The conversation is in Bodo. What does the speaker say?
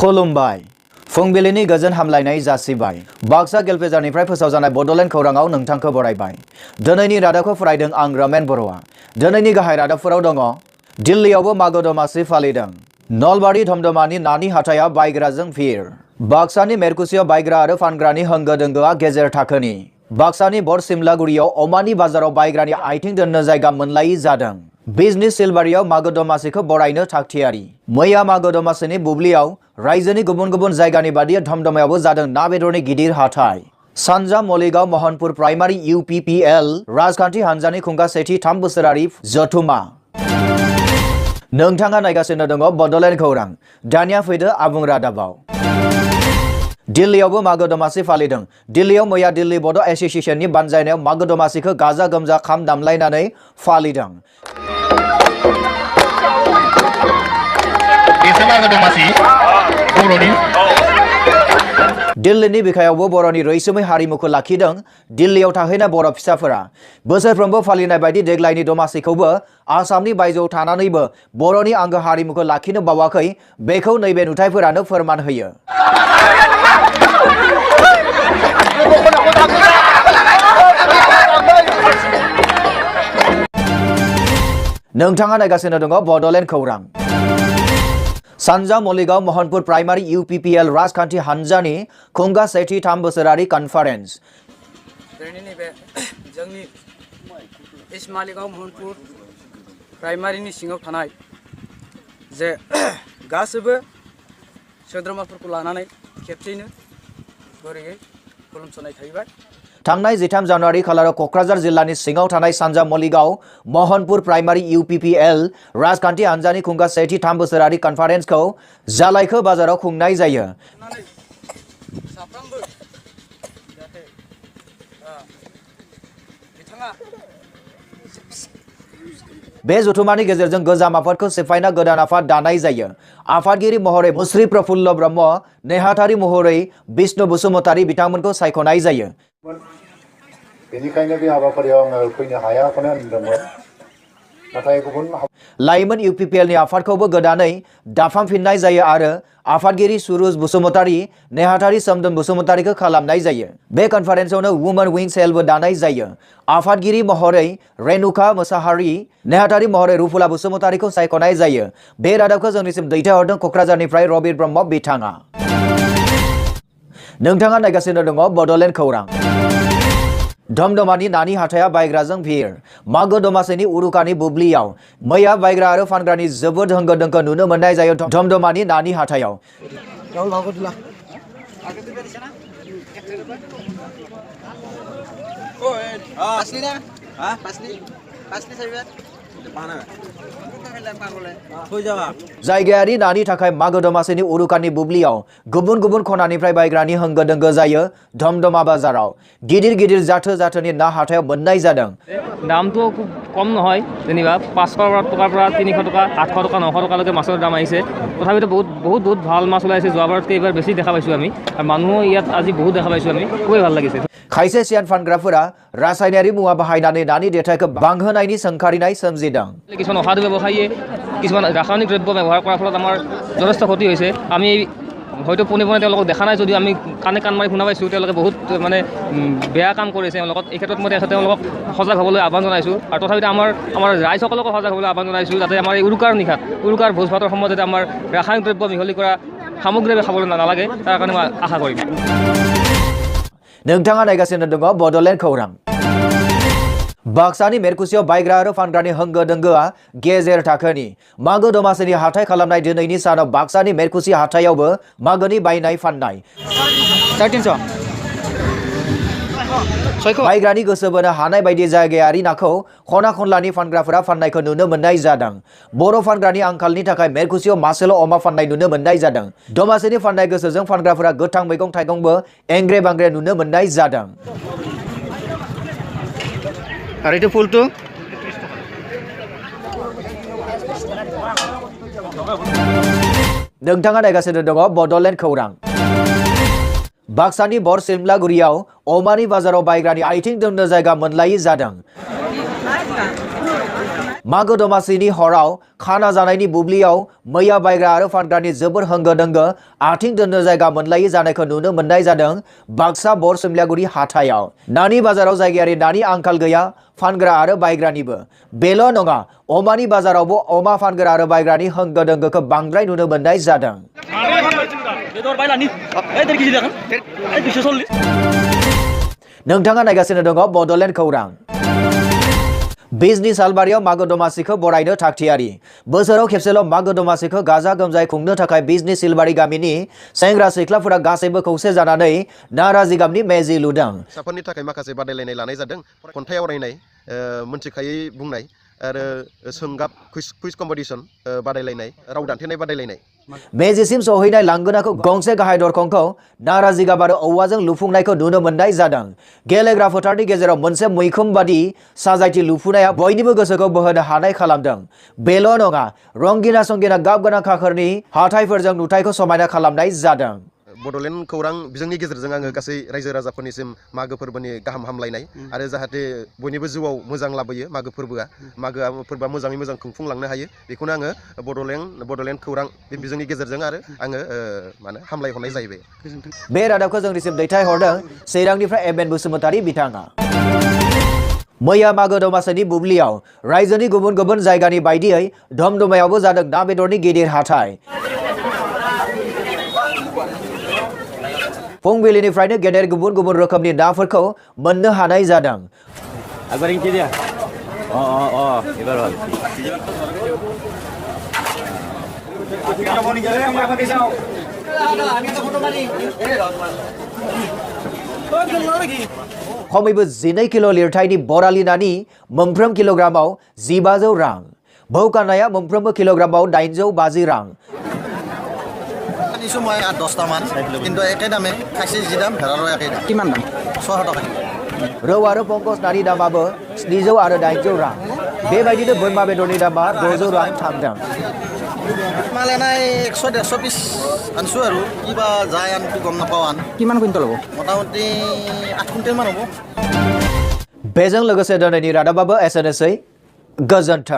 खुलुमबाय फुंबिलिनि गोजोन हामलायनाय जासिबाय बाक्सा गेलफेजारनिफ्राय फोसावजानाय बड'लेण्ड खौराङाव नोंथांखौ बरायबाय। दिनैनि रादाबखौ फरायदों आं रामेन बर'आ। दिनैनि गाहाय रादाबफोराव दङ दिल्लीयावबो मागो दमासि फालिदों। नलबारि धमधमानि नानि हाथाया बायग्राजों भिर। बाक्सानि मेरकुसियाव बायग्रा आरो फानग्रानि होंगो दोंगोआ गेजेर थाखोनि। बाक्सानि बर सिमलागुरियाव अमानि बाजाराव बायग्रानि आथिं दोननो जायगा मोनलायि जादों। बिजनी सिलबारियाव मागो दमासिखौ बरायनो थागथियारि। मैया मागो दमासिनि बुब्लियाव रायजोनि गुबुन गुबुन जायगानि बादियै धमधमायावबो जादों ना बेदरनि गिदिर हाथाय। सानजा मलिगाव महनपुर प्राइमारि UPPL राजखान्थि हान्जानि खुंगा सेथि 3 बोसोरारि जथुमा। नोंथाङा नायगासिनो दङ बड'लेण्ड खौरां। दानिया फैदो आबुं रादाबाव। दिल्लीयावबो मागो दमासि फालिदों। दिल्लीयाव मैया दिल्ली बड' एस'सिएशननि बानजायनायाव मागो दमासिखौ गाजा गोमजा खाम दामलायनानै फालिदों। दिल्लीनि बिखायावबो बर'नि रैसुमै हारिमुखौ लाखिदों दिल्लीयाव थाहैनाय बर' फिसाफोरा। बोसोरफ्रोमबो फालिनाय बायदि देग्लायनि दमासिखौबो आसामनि बायजोआव थानानैबो बर'नि आंगो हारिमुखौ लाखिनो बावाखै, बेखौ नैबे नुथायफोरानो फोरमान होयो। नोंथाङा नायगासिनो दङ बड'लेण्ड खौरां। सानजा मलिगाव महनपुर प्राइमारि UPPL राजखान्थि हान्जानि खुंगा सेथि 3 बोसोरारि कनफारेन्स। जोंनि इस्ट मालिगाव महनपुर प्राइमारिनि सिङाव थानाय जे गासैबो सोद्रोमाफोरखौ लानानै खेबसेयैनो गुरैयै खुलुमसनाय थाहैबाय। थांनाय 13 जानुवारि खालाराव क'क्राझार जिल्लानि सिङाव थानाय सानजा मलिगाव महनपुर प्राइमारि UPPL राजखान्थि हान्जानि खुंगा सेथि 3 बोसोरारि कनफारेन्सखौ जालायखो बाजाराव खुंनाय जायो। बे जथुमानि गेजेरजों गोजाम आफादखौ सिफायना गोदान आफाद दानाय जायो। आफादगिरि महरै मुस्रि प्रफुल्ल ब्रह्म, नेहाथारि महरै बिष्णु बसुमतारी बिथांमोनखौ सायख'नाय जायो। बेनिखायनो बे हाबाफारियाव आङो फैनो हायाखौनो होनदोंमोन, नाथाय गुबुन लाइमोन UPPLनि आफादखौबो गोदानै दाफामफिननाय जायो आरो आफादगिरि सुरुज बसुमतारी, नेहाथारि सोमदोन बसुमतारीखौ खालामनाय जायो। बे कनफारेन्सआवनो वुमेन विं सेलबो दानाय जायो। आफादगिरि महरै रेनुका मोसाहारि, नेहाथारि महरै रुफुला बसुमतारीखौ सायख'नाय जायो। बे रादाबखौ जोंनिसिम दैथायहरदों क'क्राझारनिफ्राय रबिर ब्रह्म बिथाङा। नोंथाङा नायगासिनो दङ बड'लेण्ड खौरां। धमधमानि नानि हाथाया बायग्राजों भिर। मागो दमासिनि उरुखानि बुब्लियाव मैया बायग्रा आरो फानग्रानि जोबोद होंगो दोंगो नुनो मोननाय जायो धमधमानि नानि हाथायाव। जायगायारि नानि थाखाय मागो दमासिनि उरुखानि बुब्लियाव गुबुन गुबुन खनानिफ्राय बायग्रानि होंगो दोंगो जायो। धमधमा बाजाराव गिदिर गिदिर जाथो जाथोनि ना हाथायाव मोननाय जादों। दामটো খুব কম নহয়, যেনিবা 500 টকাৰ পৰা 300 টকা, 800 টকা, 900 টকালৈকে মাছৰ দাম আহিছে। তথাপিতো বহুত ভাল মাছ ওলাইছে। যোৱাবাৰতকৈ এইবাৰ বেছি দেখা পাইছোঁ আমি, আৰু মানুহো ইয়াত আজি বহুত দেখা পাইছোঁ আমি। খুবেই ভাল লাগিছে। खायसे सियान फानग्राफोरा रासायनारि मुवा बाहायनानै नानि देरथायखौ बांहोनायनि सोंखारिनाय सोमजिदों। কিছুমান অসাধু ব্যৱসায়ীয়ে কিছুমান ৰাসায়নিক দ্ৰব্য ব্যৱহাৰ কৰাৰ ফলত আমাৰ যথেষ্ট ক্ষতি হৈছে। আমি হয়তো পোনে পোনে তেওঁলোকক দেখা নাই যদিও আমি কাণ মাৰি শুনা পাইছোঁ তেওঁলোকে বহুত মানে বেয়া কাম কৰিছে তেওঁলোকক। এই ক্ষেত্ৰত মই তেওঁলোকক সজাগ হ'বলৈ আহ্বান জনাইছোঁ, আৰু তথাপিতো আমাৰ ৰাইজসকলকো সজাগ হ'বলৈ আহ্বান জনাইছোঁ, যাতে আমাৰ এই উৰুকাৰ নিশাত উৰুকাৰ ভোজ ভাতৰ সময়ত যাতে আমাৰ ৰাসায়নিক দ্ৰব্য মিহলি কৰা সামগ্ৰী খাবলৈ নালাগে, তাৰ কাৰণে মই আশা কৰিম। नोंथाङा नायगासिनो दङ बड'लेण्ड खौरां। बाक्सानि मेरकुसियाव बायग्रा आरो फानग्रानि होंगो दोंगोआ गेजेर थाखोनि। मागो दमासिनि हाथाय खालामनाय दिनैनि सानाव बाक्सानि मेरकुसि हाथायावबो मागोनि बायनाय फाननाय। बायग्रानि गोसो बोनो हानाय बायदि जायगायारि नाखौ खना खनलानि फानग्राफोरा फाननायखौ नुनो मोननाय जादों। बर' फानग्रानि आंखालनि थाखाय मेरकुसियाव मासेल' अमा फाननाय नुनो मोननाय जादों। दमासिनि फाननाय गोसोजों फानग्राफोरा गोथां मैगं थाइगंबो एंग्रे बांग्रे नुनो मोननाय जादों। आरो इथु फुलटु नोंथाङा नायगासिनो दङ बड'लेण्ड खौरां। बाक्सानि बर सिमलागुरियाव अमानि बाजाराव बायग्रानि आथिं दोननो जायगा मोनलायि जादों। मागो दमासिनि हराव खाना जानायनि बुब्लियाव मैया बायग्रा आरो फानग्रानि जोबोर होंगो दोंगो आथिं दोननो जायगा मोनलायै जानायखौ नुनो मोननाय जादों बाक्सा बर सोमलियागुरि हाथायाव नानि बाजाराव जायगायारि नानि आंखाल गैया फानग्रा आरो बायग्रानिबो बेल' नङा अमानि बाजारावबो अमा फानग्रा आरो बायग्रानि होंगो दोंगोखौ बांद्राय नुनो मोननाय जादों नोंथाङा नायगासिनो दङ बड'लेण्ड खौरां बिजनि सालबारियाव मागो दमासिखौ बरायनो थागथियारि बोसोराव खेबसेल' मागो दमासिखौ गाजा गोमजायै खुंनो थाखाय बिजनि सिलबारि गामिनि सेंग्रा सिख्लाफोरा गासैबो खौसे जानानै नारा जिगाबनि मेजि लुदों साफोरनि थाखाय माखासे बादायलायनाय लानाय जादों खन्थाइ आवरायनाय मोनथिखायै बुंनाय आरो सोंगाब कुइज कम्पिटिशन बादायलायनाय राव दान्थेनाय बादायलायनाय मेजिसिम सहैनाय लांगोनाखौ गंसे गाहाय दरखंखौ नारा जिगाब आरो औवाजों लुफुंनायखौ नुनो मोननाय जादों गेलेग्रा फोथारनि गेजेराव मोनसे मैखोम बादि साजायथि लुफुनाया बयनिबो गोसोखौ बोहोनो हानाय खालामदों बेल' नङा रंगिना संगिना गाब गोनां खाखोरनि हाथाइफोरजों नुथायखौ समायना खालामनाय जादों बड'लेण्ड खौरां बिजोंनि गेजेरजों आङो गासै रायजो राजाफोरनिसिम मागो फोरबोनि गाहाम हामलायनाय आरो जाहाथे बयनिबो जिउआव मोजां लाबोयो मागो फोरबोआ मोजाङै मोजां खुंफुंलांनो हायो बेखौनो आङो बड'लेण्ड खौरां बे बिजोंनि गेजेरजों आरो आङो हामलायहरनाय जाहैबाय बे रादाबखौ जोंनिसिम दैथायहरदों चिरांनिफ्राय एम एन बसुमतारी बिथाङा मैया मागो दमासिनि बुब्लियाव रायजोनि गुबुन गुबुन जायगानि बायदियै धमधमायावबो जादों ना बेदरनि गिदिर हाथाइ फुंबिलिनिफ्रायनो गेदेर गुबुन गुबुन रोखोमनि नाफोरखौ मोननो हानाय जादों खमैबो 12 किल' लिरथायनि बरालि नानि मोनफ्रोम किल'ग्रामाव 1500 रां भौकानाया मोनफ्रोमबो किल'ग्रामाव 850 रां সময় 8-10টা মান কিন্তু একে দামে খাসি যি দাম ভেড়ারও একে দাম কিমান দাম 600 টাকা रौ आरो पंकज नानि दामाबो 700 आरो 800 रां बेबायदिनो बोरमा बेदरनि दामा 600 रां थांदों माल एनाय 100-150 পিস আনছো আৰু কিবা যায় আনকি গম নাপাও আন কিমান কুইণ্টল হ'ব মোটামুটি 8 কুইণ্টেল মান হ'ব बेजों लोगोसे दिनैनि रादाबाबो एसेनोसै गोजोन्थों